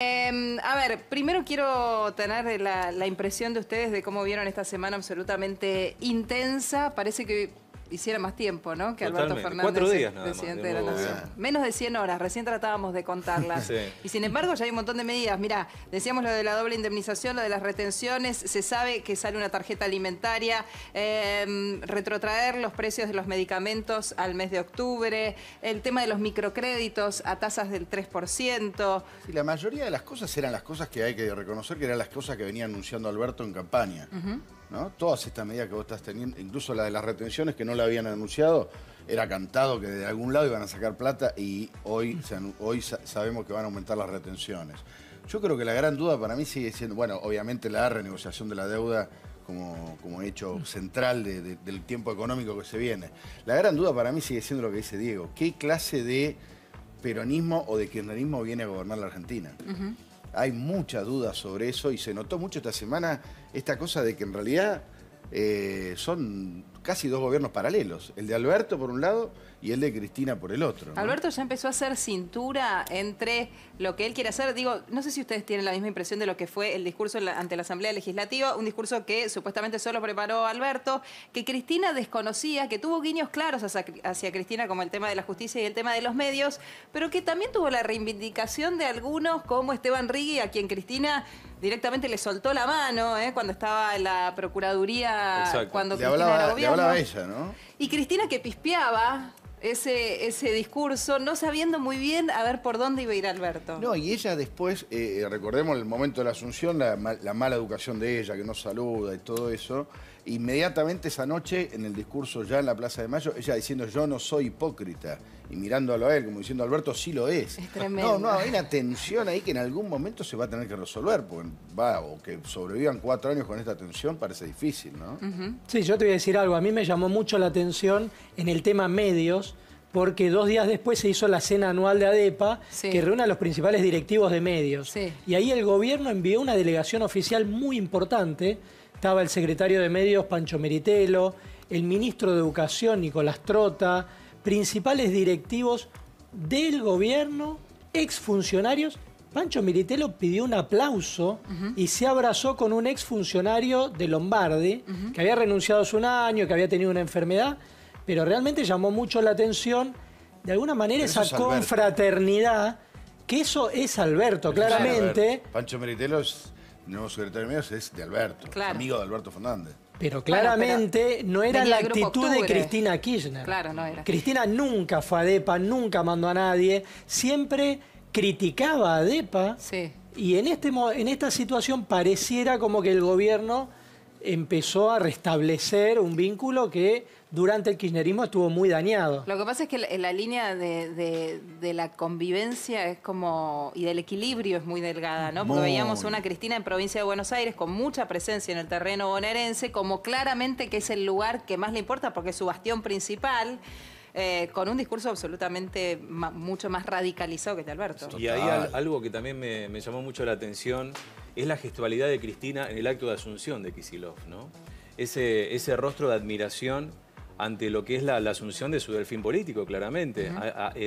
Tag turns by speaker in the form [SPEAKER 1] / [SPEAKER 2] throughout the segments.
[SPEAKER 1] A ver, primero quiero tener la impresión de ustedes de cómo vieron esta semana absolutamente intensa. Parece que hiciera más tiempo, ¿no? Que Alberto
[SPEAKER 2] Totalmente.
[SPEAKER 1] Fernández,
[SPEAKER 2] 4 días nada más,
[SPEAKER 1] presidente
[SPEAKER 2] de
[SPEAKER 1] de la
[SPEAKER 2] nuevo
[SPEAKER 1] Nación.
[SPEAKER 2] gobierno.
[SPEAKER 1] Menos de 100 horas, recién tratábamos de contarlas.
[SPEAKER 2] Sí.
[SPEAKER 1] Y sin embargo ya hay un montón de medidas. Mirá, decíamos lo de la doble indemnización, lo de las retenciones, se sabe que sale una tarjeta alimentaria, retrotraer los precios de los medicamentos al mes de octubre, el tema de los microcréditos a tasas del 3%.
[SPEAKER 3] Sí, la mayoría de las cosas eran las cosas que hay que reconocer que eran las cosas que venía anunciando Alberto en campaña. ¿No? Todas estas medidas que vos estás teniendo, incluso la de las retenciones que no la habían anunciado, era cantado que de algún lado iban a sacar plata y hoy sabemos que van a aumentar las retenciones. Yo creo que la gran duda para mí sigue siendo, bueno, obviamente la renegociación de la deuda como hecho central del tiempo económico que se viene. La gran duda para mí sigue siendo lo que dice Diego. ¿Qué clase de peronismo o de kirchnerismo viene a gobernar la Argentina? Hay mucha duda sobre eso y se notó mucho esta semana esta cosa de que en realidad son casi dos gobiernos paralelos. El de Alberto por un lado y el de Cristina por el otro, ¿no?
[SPEAKER 1] Alberto ya empezó a hacer cintura entre lo que él quiere hacer. Digo, no sé si ustedes tienen la misma impresión de lo que fue el discurso ante la Asamblea Legislativa, un discurso que supuestamente solo preparó Alberto, que Cristina desconocía, que tuvo guiños claros hacia Cristina, como el tema de la justicia y el tema de los medios, pero que también tuvo la reivindicación de algunos como Esteban Rigui, a quien Cristina directamente le soltó la mano cuando estaba en la Procuraduría.
[SPEAKER 2] Exacto.
[SPEAKER 1] Cuando
[SPEAKER 3] Le
[SPEAKER 1] Cristina era
[SPEAKER 3] hablaba
[SPEAKER 1] gobierno.
[SPEAKER 3] ella, ¿no?
[SPEAKER 1] Y Cristina que pispeaba ese discurso, no sabiendo muy bien a ver por dónde iba a ir Alberto.
[SPEAKER 3] No, y ella después, recordemos el momento de la Asunción, la mala educación de ella, que no saluda y todo eso. Inmediatamente esa noche, en el discurso ya en la Plaza de Mayo, ella diciendo yo no soy hipócrita. Y mirándolo a él, como diciendo Alberto, sí lo es.
[SPEAKER 1] Es tremendo.
[SPEAKER 3] No, hay una tensión ahí que en algún momento se va a tener que resolver, porque o que sobrevivan 4 años con esta tensión parece difícil, ¿no?
[SPEAKER 4] Sí, yo te voy a decir algo. A mí me llamó mucho la atención en el tema medios, porque 2 días después se hizo la cena anual de ADEPA,
[SPEAKER 1] Sí.
[SPEAKER 4] que reúne a los principales directivos de medios.
[SPEAKER 1] Sí.
[SPEAKER 4] Y ahí el gobierno envió una delegación oficial muy importante. Estaba el secretario de Medios, Pancho Meritelo, el ministro de Educación, Nicolás Trota, principales directivos del gobierno, exfuncionarios. Pancho Meritelo pidió un aplauso y se abrazó con un exfuncionario de Lombardi, que había renunciado hace un año, que había tenido una enfermedad, pero realmente llamó mucho la atención, de alguna manera,
[SPEAKER 3] Pero eso
[SPEAKER 4] esa
[SPEAKER 3] es Alberto.
[SPEAKER 4] confraternidad, que eso es Alberto, claramente.
[SPEAKER 3] Alberto. Pancho Meritelo, el nuevo secretario de Medios, es de Alberto,
[SPEAKER 1] Claro.
[SPEAKER 3] amigo de Alberto Fernández.
[SPEAKER 4] Pero claramente no era
[SPEAKER 1] venía
[SPEAKER 4] la
[SPEAKER 1] del Grupo
[SPEAKER 4] actitud de
[SPEAKER 1] Octubre.
[SPEAKER 4] Cristina Kirchner.
[SPEAKER 1] Claro, no era.
[SPEAKER 4] Cristina nunca fue a ADEPA, nunca mandó a nadie, siempre criticaba a ADEPA.
[SPEAKER 1] Sí.
[SPEAKER 4] Y en esta situación pareciera como que el gobierno empezó a restablecer un vínculo que durante el kirchnerismo estuvo muy dañado.
[SPEAKER 1] Lo que pasa es que la línea de la convivencia es como, y del equilibrio es muy delgada, ¿no? Porque
[SPEAKER 3] Muy.
[SPEAKER 1] veíamos una Cristina en Provincia de Buenos Aires con mucha presencia en el terreno bonaerense, como claramente que es el lugar que más le importa porque es su bastión principal, con un discurso absolutamente mucho más radicalizado que el de Alberto.
[SPEAKER 2] Y ahí algo que también me llamó mucho la atención es la gestualidad de Cristina en el acto de asunción de Kicillof, ¿no? Ese rostro de admiración ante lo que es la asunción de su delfín político, claramente.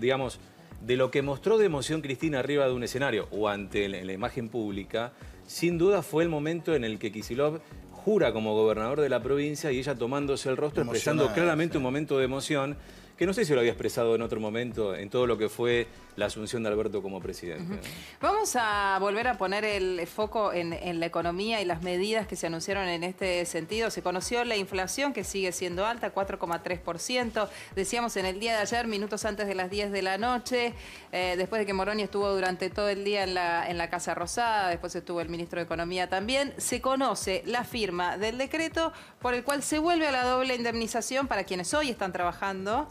[SPEAKER 2] Digamos, de lo que mostró de emoción Cristina arriba de un escenario o ante la imagen pública, sin duda fue el momento en el que Kicillof jura como gobernador de la provincia y ella tomándose el rostro, expresando claramente un momento de emoción que no sé si lo había expresado en otro momento en todo lo que fue la asunción de Alberto como presidente.
[SPEAKER 1] Vamos a volver a poner el foco en la economía y las medidas que se anunciaron en este sentido. Se conoció la inflación, que sigue siendo alta, 4,3%. Decíamos en el día de ayer, minutos antes de las 10 de la noche, después de que Moroni estuvo durante todo el día en la Casa Rosada, después estuvo el ministro de Economía también, se conoce la firma del decreto por el cual se vuelve a la doble indemnización para quienes hoy están trabajando.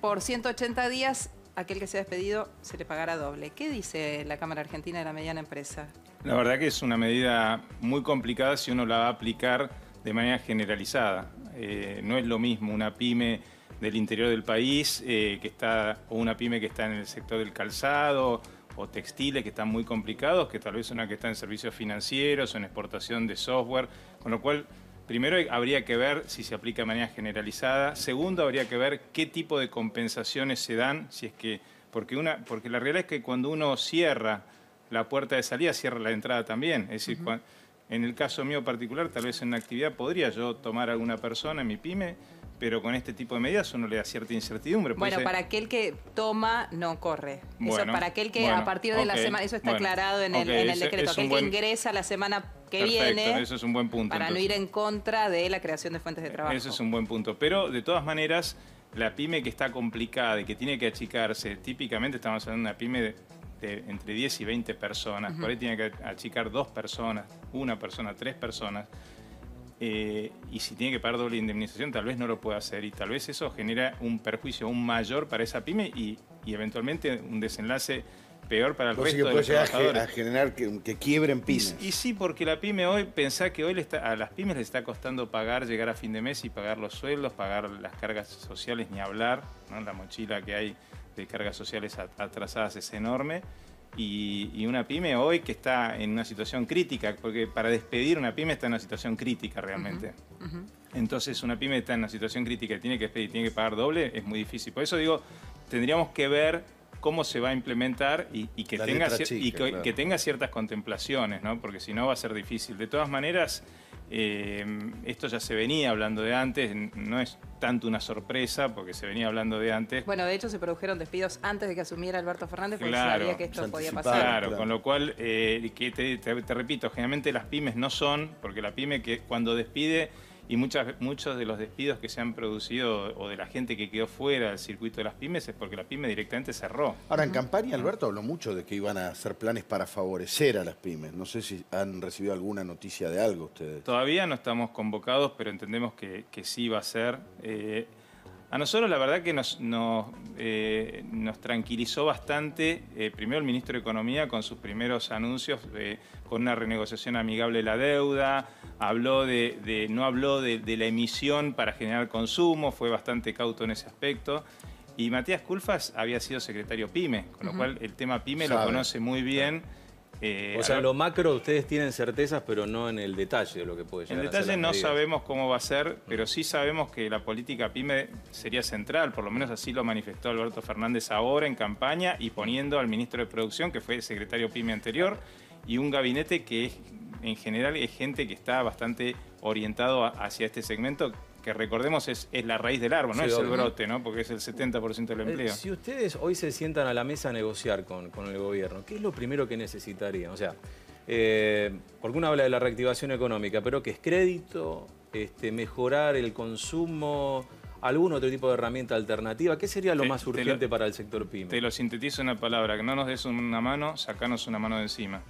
[SPEAKER 1] Por 180 días, aquel que se ha despedido se le pagará doble. ¿Qué dice la Cámara Argentina de la Mediana Empresa?
[SPEAKER 5] La verdad que es una medida muy complicada si uno la va a aplicar de manera generalizada. No es lo mismo una pyme del interior del país o una pyme que está en el sector del calzado o textiles que están muy complicados, que tal vez una que está en servicios financieros o en exportación de software, con lo cual primero habría que ver si se aplica de manera generalizada. Segundo, habría que ver qué tipo de compensaciones se dan, si es que porque la realidad es que cuando uno cierra la puerta de salida, cierra la entrada también. Es decir, en el caso mío particular, tal vez en una actividad podría yo tomar a alguna persona en mi pyme, pero con este tipo de medidas uno le da cierta incertidumbre.
[SPEAKER 1] Bueno, para aquel que toma, no corre. Eso para aquel que a partir de la semana, eso está aclarado en el decreto, aquel que ingresa la semana que viene,
[SPEAKER 5] eso es un buen punto.
[SPEAKER 1] Para
[SPEAKER 5] entonces,
[SPEAKER 1] no ir en contra de la creación de fuentes de trabajo.
[SPEAKER 5] Eso es un buen punto. Pero, de todas maneras, la pyme que está complicada y que tiene que achicarse, típicamente estamos hablando de una pyme de entre 10 y 20 personas, por ahí tiene que achicar 2 personas, 1 persona, 3 personas, y si tiene que pagar doble indemnización, tal vez no lo pueda hacer, y tal vez eso genera un perjuicio aún mayor para esa pyme y eventualmente un desenlace peor para el resto de los trabajadores.
[SPEAKER 3] A generar que quiebren pymes.
[SPEAKER 5] Y sí, porque la pyme hoy, pensá que hoy a las pymes les está costando llegar a fin de mes y pagar los sueldos, pagar las cargas sociales, ni hablar, ¿no? La mochila que hay de cargas sociales atrasadas es enorme. Y una pyme hoy que está en una situación crítica, porque para despedir una pyme está en una situación crítica realmente. Entonces una pyme está en una situación crítica y tiene que despedir, tiene que pagar doble, es muy difícil. Por eso digo, tendríamos que ver cómo se va a implementar y que tenga ciertas contemplaciones, ¿no? Porque si no va a ser difícil. De todas maneras, esto ya se venía hablando de antes, no es tanto una sorpresa porque se venía hablando de antes.
[SPEAKER 1] Bueno, de hecho se produjeron despidos antes de que asumiera Alberto Fernández porque sabía que esto podía pasar.
[SPEAKER 5] Claro, con lo cual, que te repito, generalmente las pymes no son, porque la pyme que cuando despide, y muchos de los despidos que se han producido o de la gente que quedó fuera del circuito de las pymes es porque la pyme directamente cerró.
[SPEAKER 3] Ahora, en campaña, Alberto habló mucho de que iban a hacer planes para favorecer a las pymes. No sé si han recibido alguna noticia de algo ustedes.
[SPEAKER 5] Todavía no estamos convocados, pero entendemos que sí va a ser. A nosotros la verdad que nos tranquilizó bastante, primero el ministro de Economía con sus primeros anuncios, con una renegociación amigable de la deuda, no habló de la emisión para generar consumo, fue bastante cauto en ese aspecto. Y Matías Culfas había sido secretario PYME, con lo cual el tema PYME lo conoce muy bien.
[SPEAKER 2] O sea, en lo macro ustedes tienen certezas, pero no en el detalle de lo que puede llegar a ser.
[SPEAKER 5] En detalle no sabemos cómo va a ser, pero sí sabemos que la política PYME sería central, por lo menos así lo manifestó Alberto Fernández ahora en campaña y poniendo al ministro de Producción, que fue el secretario PYME anterior, y un gabinete que en general es gente que está bastante orientado hacia este segmento, que recordemos es la raíz del árbol, no es el brote, ¿no? Porque es el 70% del empleo.
[SPEAKER 2] Si ustedes hoy se sientan a la mesa a negociar con el gobierno, ¿qué es lo primero que necesitarían? O sea, porque uno habla de la reactivación económica, pero ¿qué es crédito? Mejorar el consumo, algún otro tipo de herramienta alternativa. ¿Qué sería lo más urgente para el sector PYME?
[SPEAKER 5] Te lo sintetizo en una palabra, que no nos des una mano, sacanos una mano de encima.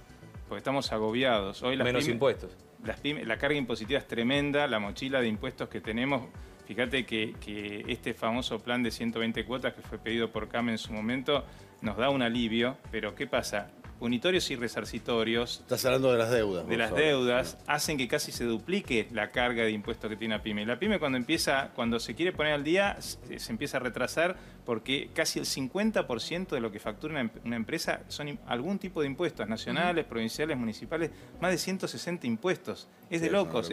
[SPEAKER 5] Porque estamos agobiados. Hoy
[SPEAKER 2] menos impuestos.
[SPEAKER 5] La carga impositiva es tremenda, la mochila de impuestos que tenemos. Fíjate que este famoso plan de 120 cuotas que fue pedido por CAME en su momento nos da un alivio, pero ¿qué pasa? Punitorios y resarcitorios.
[SPEAKER 3] Estás hablando de las deudas.
[SPEAKER 5] De las deudas hacen que casi se duplique la carga de impuestos que tiene la PYME. La PYME cuando se quiere poner al día, se empieza a retrasar porque casi el 50% de lo que factura una empresa son algún tipo de impuestos, nacionales, provinciales, municipales, más de 160 impuestos. Es de locos.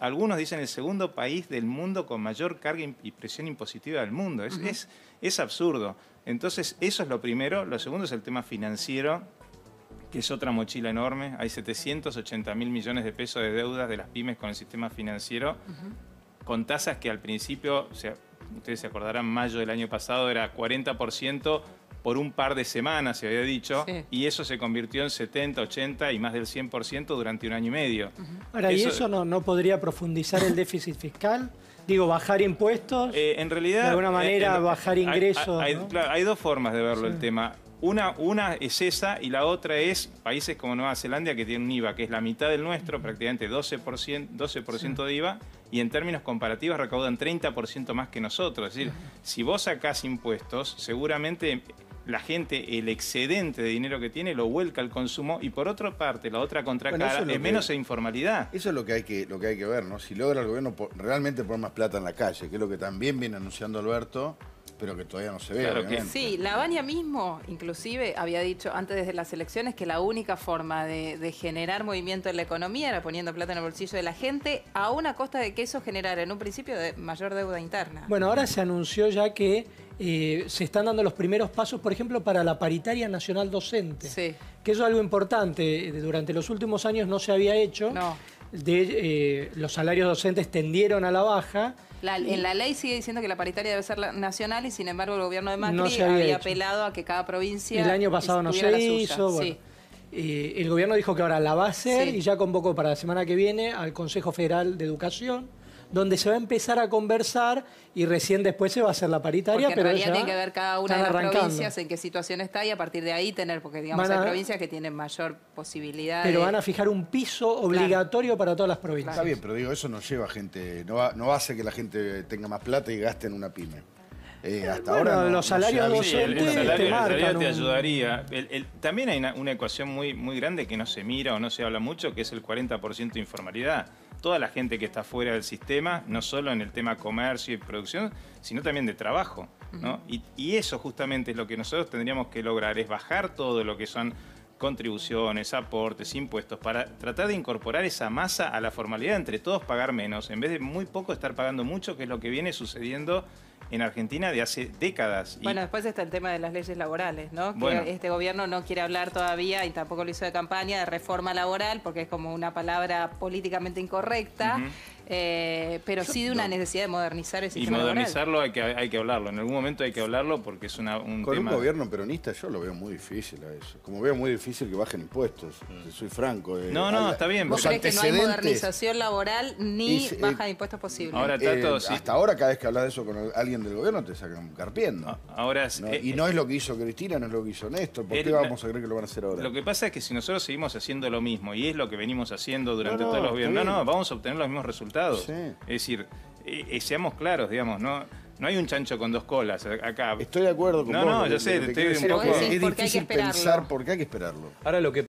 [SPEAKER 5] Algunos dicen el segundo país del mundo con mayor carga y presión impositiva del mundo. Es absurdo. Entonces, eso es lo primero. Lo segundo es el tema financiero, que es otra mochila enorme. Hay 780.000 millones de pesos de deudas de las pymes con el sistema financiero, con tasas que al principio, o sea, ustedes se acordarán, mayo del año pasado era 40% por un par de semanas, se había dicho, y eso se convirtió en 70, 80 y más del 100% durante un año y medio.
[SPEAKER 4] Ahora, ¿y eso no podría profundizar el déficit fiscal? Digo, bajar impuestos,
[SPEAKER 5] en realidad,
[SPEAKER 4] de alguna manera bajar ingresos.
[SPEAKER 5] Claro, hay dos formas de verlo el tema. Una es esa y la otra es países como Nueva Zelanda que tienen un IVA que es la mitad del nuestro, prácticamente 12% de IVA, y en términos comparativos recaudan 30% más que nosotros. Es decir, si vos sacás impuestos, seguramente la gente, el excedente de dinero que tiene, lo vuelca al consumo, y por otra parte, la otra contracara es menos informalidad.
[SPEAKER 3] Eso es lo que hay que ver, ¿no? Si logra el gobierno realmente poner más plata en la calle, que es lo que también viene anunciando Alberto, pero que todavía no se ve.
[SPEAKER 5] Claro que
[SPEAKER 1] sí, Lavagna mismo, inclusive, había dicho antes de las elecciones que la única forma de generar movimiento en la economía era poniendo plata en el bolsillo de la gente, a una costa de que eso generara en un principio de mayor deuda interna.
[SPEAKER 4] Bueno, ahora se anunció ya que se están dando los primeros pasos, por ejemplo, para la paritaria nacional docente.
[SPEAKER 1] Sí.
[SPEAKER 4] Que eso es algo importante. Durante los últimos años no se había hecho.
[SPEAKER 1] No.
[SPEAKER 4] Los salarios docentes tendieron a la baja.
[SPEAKER 1] En la ley sigue diciendo que la paritaria debe ser nacional y sin embargo el gobierno de Macri
[SPEAKER 4] No se había
[SPEAKER 1] había
[SPEAKER 4] hecho.
[SPEAKER 1] apelado a que cada provincia
[SPEAKER 4] El año pasado no
[SPEAKER 1] tuviera
[SPEAKER 4] se
[SPEAKER 1] la suya.
[SPEAKER 4] hizo. Bueno.
[SPEAKER 1] Sí.
[SPEAKER 4] El gobierno dijo que ahora la va a hacer
[SPEAKER 1] Sí.
[SPEAKER 4] y ya convocó para la semana que viene al Consejo Federal de Educación, donde se va a empezar a conversar y recién después se va a hacer la paritaria.
[SPEAKER 1] Porque en
[SPEAKER 4] pero
[SPEAKER 1] realidad
[SPEAKER 4] ya
[SPEAKER 1] tiene que ver cada una de
[SPEAKER 4] están
[SPEAKER 1] las
[SPEAKER 4] arrancando.
[SPEAKER 1] provincias en qué situación está y a partir de ahí tener, porque digamos hay provincias que tienen mayor posibilidad
[SPEAKER 4] Pero
[SPEAKER 1] de...
[SPEAKER 4] van a fijar un piso obligatorio para todas las provincias.
[SPEAKER 3] Está bien, pero digo, eso no lleva gente, no hace que la gente tenga más plata y gaste en una pyme. Hasta
[SPEAKER 4] Bueno,
[SPEAKER 3] ahora
[SPEAKER 4] los salarios
[SPEAKER 3] se ha
[SPEAKER 5] Sí,
[SPEAKER 3] visto.
[SPEAKER 4] docentes
[SPEAKER 5] el salario
[SPEAKER 4] marcan
[SPEAKER 5] te
[SPEAKER 4] un-
[SPEAKER 5] ayudaría. También hay una ecuación muy grande que no se mira o no se habla mucho, que es el 40% de informalidad. Toda la gente que está fuera del sistema, no solo en el tema comercio y producción, sino también de trabajo, ¿no? Y eso justamente es lo que nosotros tendríamos que lograr, es bajar todo lo que son contribuciones, aportes, impuestos, para tratar de incorporar esa masa a la formalidad, entre todos pagar menos, en vez de muy poco estar pagando mucho, que es lo que viene sucediendo en Argentina de hace décadas.
[SPEAKER 1] Bueno, después está el tema de las leyes laborales, ¿no?
[SPEAKER 5] Bueno.
[SPEAKER 1] Que este gobierno no quiere hablar todavía, y tampoco lo hizo de campaña, de reforma laboral, porque es como una palabra políticamente incorrecta, pero sí de una necesidad de modernizar el
[SPEAKER 5] Y
[SPEAKER 1] sistema laboral.
[SPEAKER 5] modernizarlo hay que hablarlo. En algún momento hay que hablarlo porque es un
[SPEAKER 3] Con
[SPEAKER 5] tema...
[SPEAKER 3] un gobierno peronista yo lo veo muy difícil a eso. Como veo muy difícil que bajen impuestos. Soy franco.
[SPEAKER 5] No, está bien.
[SPEAKER 1] ¿Vos
[SPEAKER 3] Los
[SPEAKER 1] crees que no hay
[SPEAKER 3] antecedentes-
[SPEAKER 1] modernización laboral ni
[SPEAKER 3] Y,
[SPEAKER 1] baja de impuestos posible?
[SPEAKER 5] Ahora, Tato, sí.
[SPEAKER 3] Hasta ahora, cada vez que hablas de eso con alguien del gobierno, te sacan carpiendo.
[SPEAKER 5] Ahora,
[SPEAKER 3] ¿No? Y no es lo que hizo Cristina, no es lo que hizo Néstor. ¿Por qué vamos a creer que lo van a hacer ahora?
[SPEAKER 5] Lo que pasa es que si nosotros seguimos haciendo lo mismo, y es lo que venimos haciendo durante
[SPEAKER 3] No,
[SPEAKER 5] todos los
[SPEAKER 3] está
[SPEAKER 5] gobiernos,
[SPEAKER 3] bien.
[SPEAKER 5] vamos a obtener los mismos resultados.
[SPEAKER 3] Sí.
[SPEAKER 5] Es decir, seamos claros, digamos, no hay un chancho con dos colas acá.
[SPEAKER 3] Estoy de acuerdo con
[SPEAKER 5] No,
[SPEAKER 3] vos.
[SPEAKER 5] no,
[SPEAKER 3] Lo
[SPEAKER 5] yo
[SPEAKER 3] que-
[SPEAKER 5] sé,
[SPEAKER 3] lo que
[SPEAKER 5] te
[SPEAKER 3] quiero
[SPEAKER 5] estoy
[SPEAKER 3] decir
[SPEAKER 5] un poco-
[SPEAKER 3] es
[SPEAKER 1] ¿Por qué hay que
[SPEAKER 3] difícil
[SPEAKER 1] esperarlo?
[SPEAKER 3] pensar por qué hay que esperarlo.
[SPEAKER 2] Ahora lo que